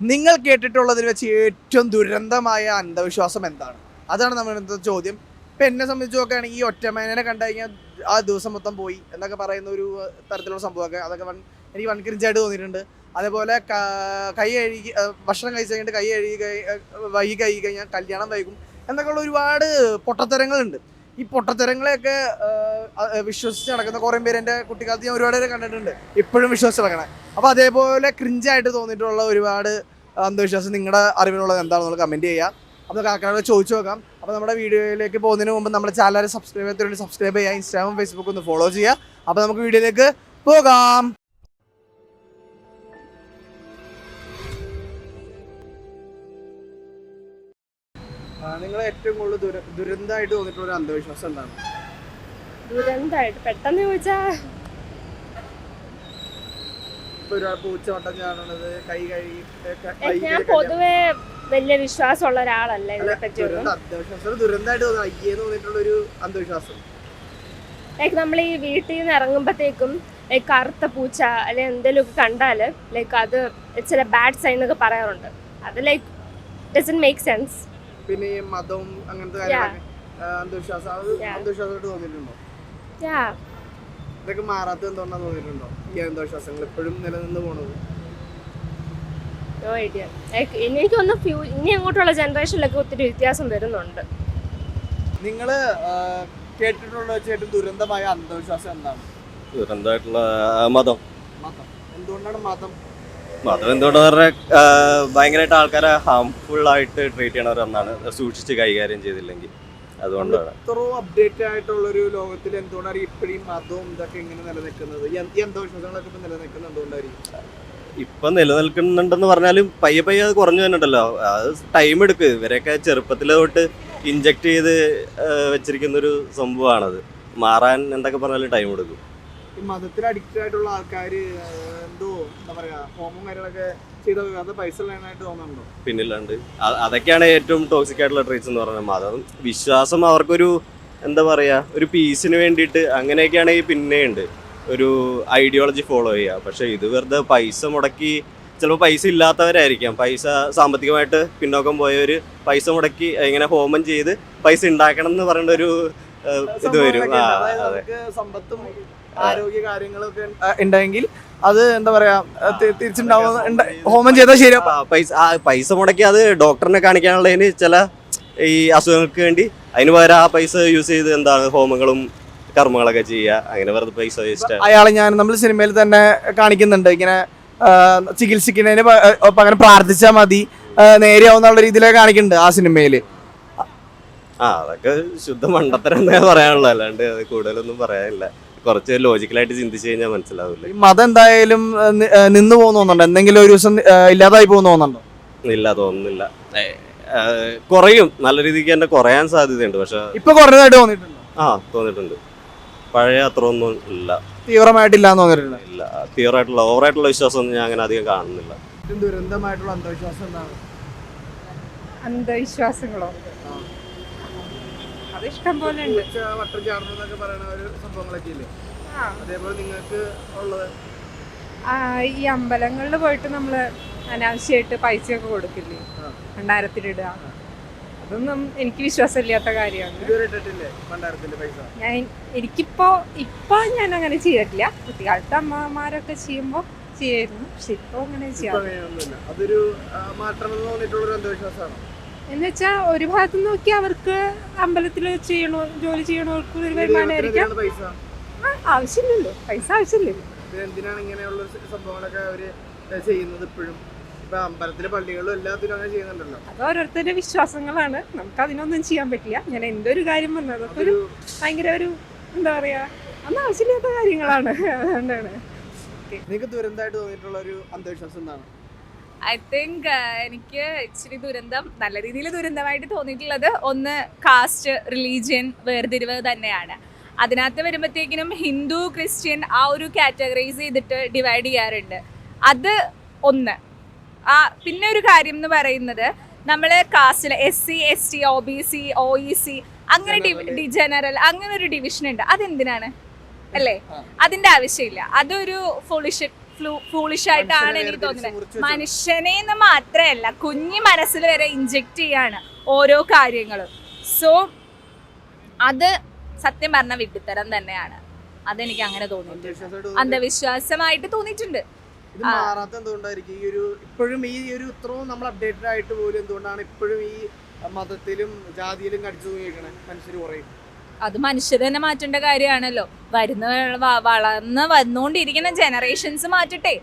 നിങ്ങൾ കേട്ടിട്ടുള്ളതിൽ വെച്ച് ഏറ്റവും ദുരന്തമായ അന്ധവിശ്വാസം എന്താണ്? അതാണ് നമ്മുടെ ഇന്നത്തെ ചോദ്യം. ഇപ്പം എന്നെ സംബന്ധിച്ച് നോക്കുകയാണെങ്കിൽ ഈ ഒറ്റമേനെ കണ്ടു കഴിഞ്ഞാൽ ആ ദിവസം മൊത്തം പോയി എന്നൊക്കെ പറയുന്ന ഒരു തരത്തിലുള്ള സംഭവമൊക്കെ അതൊക്കെ എനിക്ക് വൺ ക്രിഞ്ചായിട്ട് തോന്നിയിട്ടുണ്ട്. അതേപോലെ കൈ കഴുകി ഭക്ഷണം കഴിച്ച് കഴിഞ്ഞിട്ട് കൈ കഴുകി കഴിഞ്ഞാൽ കല്യാണം വൈകും എന്നൊക്കെയുള്ള ഒരുപാട് പൊട്ടത്തരങ്ങളുണ്ട്. ഈ പൊട്ടത്തരങ്ങളെയൊക്കെ വിശ്വസിച്ച് നടക്കുന്ന കുറേ പേര് എൻ്റെ കുട്ടിക്കാലത്ത് ഞാൻ ഒരുപാട് പേരെ കണ്ടിട്ടുണ്ട്, ഇപ്പോഴും വിശ്വസിച്ച് നടക്കണേ. അപ്പോൾ അതേപോലെ ക്രിഞ്ചായിട്ട് തോന്നിയിട്ടുള്ള ഒരുപാട് അന്ധവിശ്വാസം നിങ്ങളുടെ അറിവിനുള്ളത് എന്താണെന്നുള്ള കമൻറ്റ് ചെയ്യുക. അപ്പോൾ കാക്കനോട് ചോദിച്ചു നോക്കാം. അപ്പോൾ നമ്മുടെ വീഡിയോയിലേക്ക് പോകുന്നതിന് മുമ്പ് നമ്മുടെ ചാനൽ സബ്സ്ക്രൈബ് ചെയ്യുക, ഇൻസ്റ്റാഗ്രാമും ഫേസ്ബുക്കും ഒന്ന് ഫോളോ ചെയ്യുക. അപ്പോൾ നമുക്ക് വീഡിയോയിലേക്ക് പോകാം. നിങ്ങൾ ഏറ്റവും കൂടുതൽ ദുരന്തമായിട്ട് തോന്നിയിട്ടുള്ള ഒരു അന്ധവിശ്വാസം എന്താണ്? ദുരന്തമായിട്ട് പെട്ടെന്ന് ചോദിച്ചാൽ പൂച്ചവട്ടം ചാടുന്നത്, കൈ കഴുകി ഞാൻ പൊതുവെ വലിയ വിശ്വാസമുള്ള ഒരാളല്ല ഇതിനെപ്പറ്റി. ദുരന്തമായിട്ട് തോന്നിയിട്ടുള്ള ഒരു അന്ധവിശ്വാസം ലൈക്ക് നമ്മൾ ഈ വീട്ടിൽ നിന്ന് ഇറങ്ങുമ്പോഴത്തേക്കും ലൈക്ക് കറുത്ത പൂച്ച അല്ലെങ്കിൽ എന്തെങ്കിലുമൊക്കെ കണ്ടാല് ലൈക്ക് അത് ചില ബാഡ് സൈൻ എന്നൊക്കെ പറയാറുണ്ട്. അത് ലൈക്ക് ഡസന്റ് മേക്ക് സെൻസ്. പിന്നെ ഈ മതവും അങ്ങനത്തെ അന്ധവിശ്വാസമായിട്ട് തോന്നിയിട്ടുണ്ടോ? ഇതൊക്കെ മാറാത്ത എന്തുകൊണ്ടാന്ന് തോന്നിയിട്ടുണ്ടോ ഈ അന്ധവിശ്വാസങ്ങൾ ഇപ്പോഴും നിലനിന്ന് പോണത്? എനിക്കൊന്ന് ഇനി അങ്ങോട്ടുള്ള ജനറേഷനിലൊക്കെ ഒത്തിരി വ്യത്യാസം വരുന്നുണ്ട്. നിങ്ങള് കേട്ടിട്ടുള്ള ഏറ്റവും ദുരന്തമായ അന്ധവിശ്വാസം എന്താണ്? ദുരന്തമായിട്ടുള്ള മതം. എന്തുകൊണ്ടാണ് മതം? മതം എന്തുകൊണ്ടെന്ന് പറഞ്ഞാൽ ഭയങ്കരമായിട്ട് ആൾക്കാരെ ഹാംഫുൾ ആയിട്ട് ട്രീറ്റ് ചെയ്യണവരെന്നാണ്, സൂക്ഷിച്ച് കൈകാര്യം ചെയ്തില്ലെങ്കിൽ. അതുകൊണ്ടാണ് ഇത്രയും അപ്ഡേറ്റ് ആയിട്ടുള്ള ഒരു ലോകത്തിൽ എന്തുകൊണ്ടാണ് ഇപ്പോഴും മതവും ഇതൊക്കെ ഇങ്ങനെ നിലനിൽക്കുന്നത്? ഈ അന്ധവിശ്വാസങ്ങളൊക്കെ ഇപ്പൊ നിലനിൽക്കുന്നത് എന്തുകൊണ്ടായിരിക്കും? ഇപ്പം നിലനിൽക്കുന്നുണ്ടെന്ന് പറഞ്ഞാലും പയ്യെ പയ്യെ അത് കുറഞ്ഞു തന്നെയുണ്ടല്ലോ. അത് ടൈം എടുക്കും. ഇവരെയൊക്കെ ചെറുപ്പത്തിൽ തൊട്ട് ഇൻജക്ട് ചെയ്ത് വെച്ചിരിക്കുന്നൊരു സംഭവമാണത്. മാറാൻ എന്തൊക്കെ പറഞ്ഞാലും ടൈം എടുക്കും. ഈ മതത്തിൽ അഡിക്റ്റ് ആയിട്ടുള്ള ആൾക്കാർ എന്തോ എന്താ പറയാ ഹോമം കാര്യങ്ങളൊക്കെ ചെയ്ത അത് പൈസ ഉള്ളതായിട്ട് തോന്നുന്നുണ്ടോ? പിന്നില്ലാണ്ട് അതൊക്കെയാണ് ഏറ്റവും ടോക്സിക് ആയിട്ടുള്ള ട്രീറ്റ്സ് എന്ന് പറഞ്ഞാൽ. മതം വിശ്വാസം അവർക്കൊരു എന്താ പറയാ ഒരു പീസിന് വേണ്ടിയിട്ട് അങ്ങനെയൊക്കെയാണെങ്കിൽ പിന്നെയുണ്ട് ഒരു ഐഡിയോളജി ഫോളോ ചെയ്യുക. പക്ഷെ ഇത് വെറുതെ പൈസ മുടക്കി, ചിലപ്പോൾ പൈസ ഇല്ലാത്തവരായിരിക്കാം, പൈസ സാമ്പത്തികമായിട്ട് പിന്നോക്കം പോയവർ പൈസ മുടക്കി ഇങ്ങനെ ഹോമം ചെയ്ത് പൈസ ഉണ്ടാക്കണം എന്ന് പറയേണ്ട ഒരു ഇത് വരും. സമ്പത്തും ആരോഗ്യ കാര്യങ്ങളൊക്കെ ഉണ്ടെങ്കിൽ അത് എന്താ പറയാ തിരിച്ചുണ്ടാവും. ഹോമം ചെയ്താൽ ശരി. പൈസ മുടക്കി അത് ഡോക്ടറിനെ കാണിക്കാനുള്ളതിന് ചില ഈ അസുഖങ്ങൾക്ക് വേണ്ടി അതിന് പകരം ആ പൈസ യൂസ് ചെയ്ത് എന്താണ് ഹോമങ്ങളും കർമ്മങ്ങളൊക്കെ ചെയ്യുക. അങ്ങനെ വെറുതെ പൈസ വേസ്റ്റ്. അയാളെ നമ്മൾ സിനിമയിൽ തന്നെ കാണിക്കുന്നുണ്ട്, ഇങ്ങനെ ചികിത്സിക്കുന്നതിന് പകരം പ്രാർത്ഥിച്ചാൽ മതി നേരെയാവുന്നുള്ള രീതിയിലൊക്കെ കാണിക്കുന്നുണ്ട് ആ സിനിമയിൽ. അതൊക്കെ ശുദ്ധ മണ്ടത്തരം എന്നേ പറയാനുള്ളൂ, അല്ലാണ്ട് അത് കൂടുതലൊന്നും പറയാനില്ല. കുറച്ച് ലോജിക്കലായിട്ട് ചിന്തിച്ചു കഴിഞ്ഞാൽ മനസ്സിലാവില്ല. ഈ മതം എന്തായാലും നിന്ന് പോകുന്നുണ്ടോ? എന്തെങ്കിലും ഒരു ദിവസം ഇല്ലാതായി പോകുന്നുണ്ടോ? ഇല്ല, തോന്നുന്നില്ല. കുറയും, നല്ല രീതിക്ക് തന്നെ കുറയാൻ സാധ്യതയുണ്ട്. പക്ഷെ ഇപ്പൊ കുറഞ്ഞതായിട്ട് തോന്നിയിട്ടുണ്ടോ? തോന്നിയിട്ടുണ്ട്. പഴയ അത്ര ഒന്നും ഇല്ല, തീവ്രമായിട്ടില്ല തോന്നിയിട്ടില്ല. ഇല്ല, തീവ്രമായിട്ടുള്ള ഓവറായിട്ടുള്ള വിശ്വാസം ഒന്നും ഞാൻ അങ്ങനെ അധികം കാണുന്നില്ല. ദുരന്തമായിട്ടുള്ള അന്ധവിശ്വാസം എന്താണ്? അന്ധവിശ്വാസങ്ങളോ? അത് ഇഷ്ടം പോലെ ഉണ്ട്. വട്ടം ചാടുന്നൊക്കെ പറയുന്ന ഒരു സംഭവങ്ങളൊക്കെ ഇല്ലേ? അതേപോലെ നിങ്ങൾക്ക് ഉള്ളത് ഈ അമ്പലങ്ങളിൽ പോയിട്ട് നമ്മള് അനാവശ്യമായിട്ട് പൈസയൊക്കെ കൊടുക്കില്ലേ, 2000 ഇടുക, അതൊന്നും എനിക്ക് വിശ്വാസമില്ലാത്ത കാര്യമാണ്. ഇപ്പൊ ഞാൻ അങ്ങനെ ചെയ്തിട്ടില്ല. കുട്ടിക്കാലത്ത് അമ്മമാരൊക്കെ ചെയ്യുമ്പോ ചെയ്യായിരുന്നു, പക്ഷെ ഇപ്പൊ അങ്ങനെ ചെയ്യാം. അതൊരു മാറ്റം തോന്നിയിട്ടുള്ള അന്ധവിശ്വാസമാണ്. എന്നുവെച്ചാ ഒരു ഭാഗത്ത് നോക്കി അവർക്ക് അമ്പലത്തിൽ ജോലി ചെയ്യണവർക്ക് ഒരു വരുമാനമായിരിക്കാം. ആവശ്യമില്ലല്ലോ, പൈസ ആവശ്യമില്ലല്ലോ. എന്തിനാണ് ഇങ്ങനെയുള്ള സംഭവങ്ങളൊക്കെ അവര് ചെയ്യുന്നത്? ഇപ്പോഴും ഇപ്പൊ അമ്പലത്തിലെ പള്ളികളിലും എല്ലാത്തിലും അങ്ങനെ ചെയ്യുന്നുണ്ടല്ലോ. അത് ഓരോരുത്തരുടെ വിശ്വാസങ്ങളാണ്, നമുക്ക് അതിനൊന്നും ചെയ്യാൻ പറ്റില്ല. ഞാൻ എന്റെ ഒരു കാര്യം പറഞ്ഞത് അതൊക്കെ ഒരു ഭയങ്കര ഒരു എന്താ പറയാ അന്ന് ആവശ്യമില്ലാത്ത കാര്യങ്ങളാണ്. അതുകൊണ്ടാണ്. നിങ്ങൾക്ക് ദുരന്തമായിട്ട് തോന്നിയിട്ടുള്ള ഒരു അന്ധവിശ്വാസം എന്താണ്? ഐ തിങ്ക് എനിക്ക് ഇച്ചിരി ദുരന്തം, നല്ല രീതിയിൽ ദുരന്തമായിട്ട് തോന്നിയിട്ടുള്ളത് ഒന്ന് കാസ്റ്റ് റിലീജിയൻ വേർതിരിവ് തന്നെയാണ്. അതിനകത്ത് വരുമ്പോഴത്തേക്കിനും ഹിന്ദു ക്രിസ്ത്യൻ ആ ഒരു കാറ്റഗറൈസ് ചെയ്തിട്ട് ഡിവൈഡ് ചെയ്യാറുണ്ട്. അത് ഒന്ന്. പിന്നെ ഒരു കാര്യം എന്ന് പറയുന്നത് നമ്മൾ കാസ്റ്റിൽ SC ST OBC OEC അങ്ങനെ ജനറൽ അങ്ങനെ ഒരു ഡിവിഷൻ ഉണ്ട്. അതെന്തിനാണ് അല്ലേ? അതിൻ്റെ ആവശ്യമില്ല. അതൊരു ഫൂളിഷ് ആയിട്ടാണ് എനിക്ക് തോന്നുന്നത്. മനുഷ്യനെ എന്ന് മാത്രമല്ല കുഞ്ഞു മനസ്സിൽ വരെ ഇഞ്ചെക്ട് ചെയ്യാണ് ഓരോ കാര്യങ്ങളും. സോ അത് സത്യം പറഞ്ഞ വിഡ്ഢിത്തരം തന്നെയാണ്. അതെനിക്ക് അങ്ങനെ തോന്നിയിട്ടുണ്ട്, അന്ധവിശ്വാസമായിട്ട് തോന്നിയിട്ടുണ്ട്. ഇത് മാറാത്ത എന്തുകൊണ്ടായിരിക്കും? ഈ ഒരു ഇപ്പോഴും ഈ ഒരു ഇത്രയും നമ്മൾ അപ്ഡേറ്റഡ് ആയിട്ട് പോലും എന്തുകൊണ്ടാണ് ഇപ്പോഴും ഈ മതത്തിലും ജാതിയിലും കടിച്ചു തൂങ്ങിയിരിക്കണേ മനുഷ്യർ കുറയും? അത് മനുഷ്യർ തന്നെ മാറ്റേണ്ട കാര്യമാണല്ലോ. വളർന്ന് വന്നുകൊണ്ടിരിക്കുന്ന ജനറേഷൻസ് മാറ്റട്ടെ,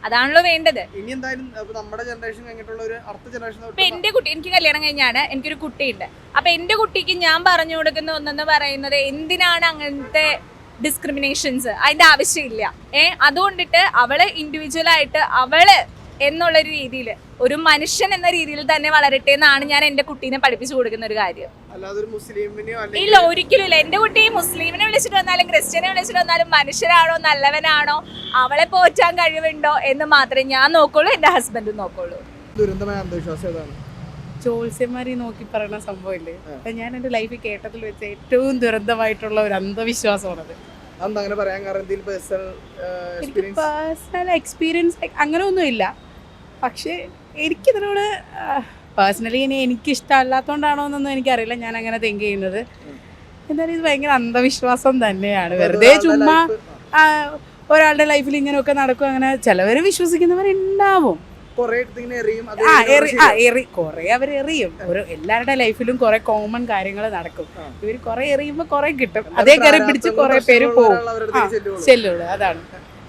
അതാണല്ലോ വേണ്ടത്. ഇനി എന്തായാലും നമ്മുടെ ജനറേഷൻ കഴിഞ്ഞിട്ടുള്ള ഒരു അടുത്ത ജനറേഷൻ. ഇപ്പൊ എന്റെ കുട്ടി, എനിക്ക് കല്യാണം കഴിഞ്ഞാണ്, എനിക്കൊരു കുട്ടിയുണ്ട്. അപ്പൊ എന്റെ കുട്ടിക്ക് ഞാൻ പറഞ്ഞു കൊടുക്കുന്ന ഒന്നെന്ന് പറയുന്നത് എന്തിനാണ് അങ്ങനത്തെ ഡിസ്ക്രിമിനേഷൻസ്, അതിന്റെ ആവശ്യമില്ല. അതുകൊണ്ടിട്ട് അവള് ഇൻഡിവിജ്വൽ ആയിട്ട് അവള് എന്നുള്ളൊരു രീതിയിൽ ഒരു മനുഷ്യൻ എന്ന രീതിയിൽ തന്നെ വളരട്ടെ എന്നാണ് ഞാൻ എന്റെ കുട്ടീനെ പഠിപ്പിച്ചു കൊടുക്കുന്ന ഒരു കാര്യം. ഇല്ല, ഒരിക്കലും ഇല്ല. എന്റെ കുട്ടി മുസ്ലിമിനെ വിളിച്ചിട്ട് വന്നാലും ക്രിസ്ത്യനെ വിളിച്ചിട്ട് വന്നാലും മനുഷ്യനാണോ നല്ലവനാണോ അവളെ പോറ്റാൻ കഴിവുണ്ടോ എന്ന് മാത്രമേ ഞാൻ നോക്കുള്ളൂ, എന്റെ ഹസ്ബൻഡ് നോക്കുള്ളൂ. ദുരന്തമായ അന്ധവിശ്വാസം ഏതാണ്? ജോത്സ്യന്മാരെ നോക്കി പറയുന്ന സംഭവമില്ലേ, ഞാൻ എൻ്റെ ലൈഫിൽ കേട്ടതിൽ വെച്ച് ഏറ്റവും ദുരന്തമായിട്ടുള്ള ഒരു അന്ധവിശ്വാസമാണത്. അതെന്താ അങ്ങനെ പറയാൻ കാരണം? എനിക്ക് പേഴ്സണൽ എക്സ്പീരിയൻസ് അങ്ങനെ ഒന്നുമില്ല, പക്ഷേ എനിക്കിതിനോട് പേഴ്സണലി എനിക്ക് ഇഷ്ടമല്ലാത്തതുകൊണ്ടാണോ എന്നൊന്നും എനിക്കറിയില്ല. ഞാൻ അങ്ങനെ തിങ്ക് ചെയ്യുന്നത്. എന്നാലും ഇത് ഭയങ്കര അന്ധവിശ്വാസം തന്നെയാണ്. വെറുതെ ചുമ്മാ ഒരാളുടെ ലൈഫിൽ ഇങ്ങനെയൊക്കെ നടക്കും. അങ്ങനെ ചിലവർ വിശ്വസിക്കുന്നവരുണ്ടാവും. കുറെ അവരെറിയും. എല്ലാവരുടെ ലൈഫിലും കുറെ കോമൺ കാര്യങ്ങൾ നടക്കും. ഇവർ കുറെ എറിയുമ്പോ കുറെ കിട്ടും. അതേ കയറി പിടിച്ച് കുറെ പേര് പോകും, ചെല്ലുള്ളൂ. അതാണ്,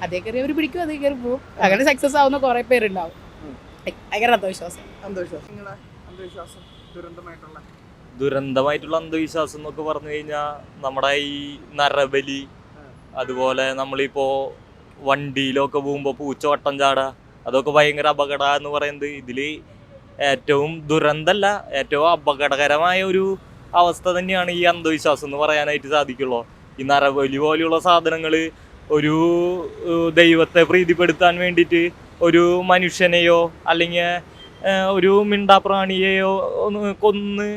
അതേ കയറി അവർ പിടിക്കും, അതേ കയറി പോകും. അങ്ങനെ സക്സസ് ആവുന്ന കുറെ പേരുണ്ടാവും. ഭയങ്കര അന്ധവിശ്വാസം. ദുരന്തമായിട്ടുള്ള അന്ധവിശ്വാസം എന്നൊക്കെ പറഞ്ഞു കഴിഞ്ഞാൽ നമ്മുടെ ഈ നരബലി, അതുപോലെ നമ്മളിപ്പോ വണ്ടിയിലൊക്കെ പോകുമ്പോ പൂച്ച വട്ടം ചാടുക, അതൊക്കെ ഭയങ്കര അപകട എന്ന് പറയുന്നത്. ഇതിൽ ഏറ്റവും ദുരന്തമല്ല, ഏറ്റവും അപകടകരമായ ഒരു അവസ്ഥ തന്നെയാണ് ഈ അന്ധവിശ്വാസം എന്ന് പറയാനായിട്ട് സാധിക്കുള്ളൂ. ഈ നരബലി പോലെയുള്ള സാധനങ്ങൾ ഒരു ദൈവത്തെ പ്രീതിപ്പെടുത്താൻ വേണ്ടിയിട്ട് ഒരു മനുഷ്യനെയോ അല്ലെങ്കിൽ ഒരു മിണ്ടാപ്രാണിയെയോ ഒന്ന് കൊന്ന്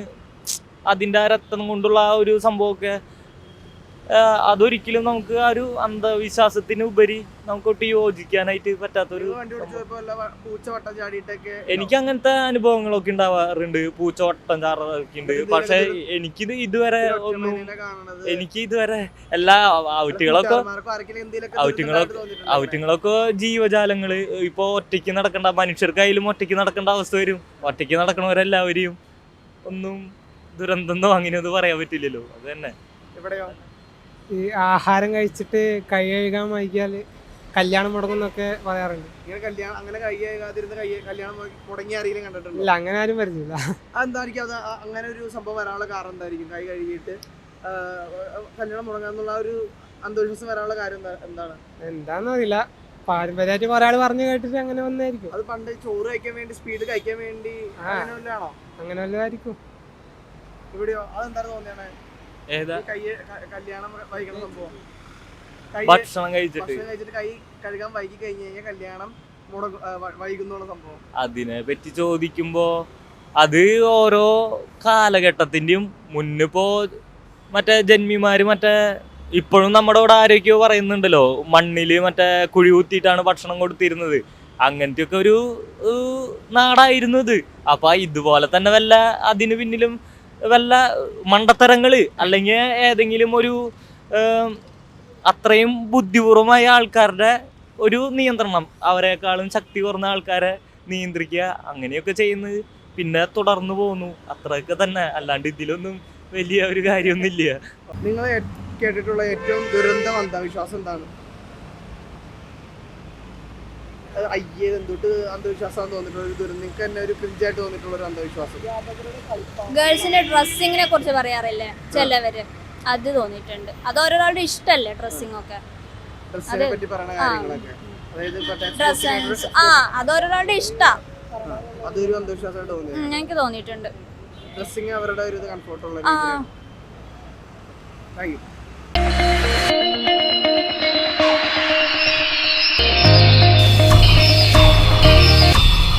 അതിൻ്റെ രക്തം കൊണ്ടുള്ള ആ ഒരു സംഭവമൊക്കെ അതൊരിക്കലും നമുക്ക് ആ ഒരു അന്ധവിശ്വാസത്തിന് ഉപരി നമുക്കൊട്ട് യോജിക്കാനായിട്ട് പറ്റാത്തൊരു. എനിക്ക് അങ്ങനത്തെ അനുഭവങ്ങളൊക്കെ ഉണ്ടാവാറുണ്ട്, പൂച്ച വട്ടം ചാറൊക്കെ ഉണ്ട്. പക്ഷെ എനിക്കിത് ഇതുവരെ ഒന്നും, എനിക്ക് ഇതുവരെ എല്ലാ ഔറ്റിങ്ങളൊക്കെ ജീവജാലങ്ങള് ഇപ്പൊ ഒറ്റയ്ക്ക് നടക്കേണ്ട, മനുഷ്യർക്കായാലും ഒറ്റയ്ക്ക് നടക്കേണ്ട അവസ്ഥ വരും. ഒറ്റയ്ക്ക് നടക്കണവരെല്ലാവരെയും ഒന്നും ദുരന്തമെന്നോ അങ്ങനെയൊന്നും പറയാൻ പറ്റില്ലല്ലോ. അത് തന്നെ. ഈ ആഹാരം കഴിച്ചിട്ട് കൈ കഴുകാൻ വൈകിയാൽ കല്യാണം മുടങ്ങുന്നൊക്കെ പറയാറുണ്ട്. ഇല്ല, അങ്ങനെ ആരും പറഞ്ഞില്ല. എന്തായിരിക്കും അത് അങ്ങനെ ഒരു സംഭവം വരാനുള്ള കാരണം? എന്തായിരിക്കും കൈ കഴുകിയിട്ട് കല്യാണം മുടങ്ങാന്നുള്ള ഒരു അന്ധവിശ്വാസം വരാനുള്ള കാര്യം എന്താണ്? എന്താന്നറിയില്ല, പാരമ്പര്യമായിട്ട് കുറെ ആൾ പറഞ്ഞു കേട്ടിട്ട് അങ്ങനെ വന്നായിരിക്കും. അത് പണ്ട് ചോറ് കഴിക്കാൻ വേണ്ടി, സ്പീഡ് കഴിക്കാൻ വേണ്ടി അങ്ങനെ വല്ലതായിരിക്കും. ഇവിടെയോ അതെന്താണ് തോന്നിയാണ്? ഭക്ഷണം കഴിച്ചിട്ട് കൈ കഴുകാൻ വൈകി കഴിഞ്ഞു കഴിഞ്ഞാൽ കല്യാണം വൈകുന്നുള്ള സംഭവം. അതിനെ പറ്റി ചോദിക്കുമ്പോ അത് ഓരോ കാലഘട്ടത്തിന്റെയും മുന്നിപ്പോ മറ്റേ ജന്മിമാര് മറ്റേ ഇപ്പോഴും നമ്മുടെ ഇവിടെ ആരോഗ്യം പറയുന്നുണ്ടല്ലോ, മണ്ണില് മറ്റേ കുഴി കുത്തിയിട്ടാണ് ഭക്ഷണം കൊടുത്തിരുന്നത്. അങ്ങനത്തെ ഒക്കെ ഒരു നാടായിരുന്നു ഇത്. അപ്പൊ ഇതുപോലെ തന്നെ വല്ല അതിന് പിന്നിലും വല്ല മണ്ടത്തരങ്ങള് അല്ലെങ്കിൽ ഏതെങ്കിലും ഒരു അത്രയും ബുദ്ധിപൂർവമായ ആൾക്കാരുടെ ഒരു നിയന്ത്രണം, അവരെക്കാളും ശക്തി കുറഞ്ഞ ആൾക്കാരെ നിയന്ത്രിക്കുക, അങ്ങനെയൊക്കെ ചെയ്യുന്നത് പിന്നെ തുടർന്നു പോകുന്നു. അത്രയൊക്കെ തന്നെ, അല്ലാണ്ട് ഇതിലൊന്നും വലിയ ഒരു കാര്യമൊന്നുമില്ല. നിങ്ങൾ കേട്ടിട്ടുള്ള ഏറ്റവും ദുരന്തം അന്ധവിശ്വാസം എന്താണ്? എന്തൊട്ട് അന്ധവിശ്വാസം തോന്നിട്ടുള്ള ഒരു ദുരന്തം നിങ്ങൾക്ക് തന്നെ ഒരു ക്രിഞ്ചായിട്ട് തോന്നിട്ടുള്ള ഒരു അന്ധവിശ്വാസം? ഗേൾസിന്റെ ഡ്രസ്സിങ്ങിനെ കുറിച്ച് പറയാറില്ലേ ചിലവര്, അത് തോന്നിയിട്ടുണ്ട്. അത് ഓരോരാളുടെ ഇഷ്ടല്ലേ ഡ്രസ്സിംഗ് ഒക്കെ. അത് ഓരോരാളുടെ ഇഷ്ടാ. അതൊരു അന്ധവിശ്വാസമായിട്ട് തോന്നി എനിക്ക് തോന്നിയിട്ടുണ്ട്. ഡ്രസ്സിങ് അവരുടെ ഒരു കംഫർട്ടുള്ള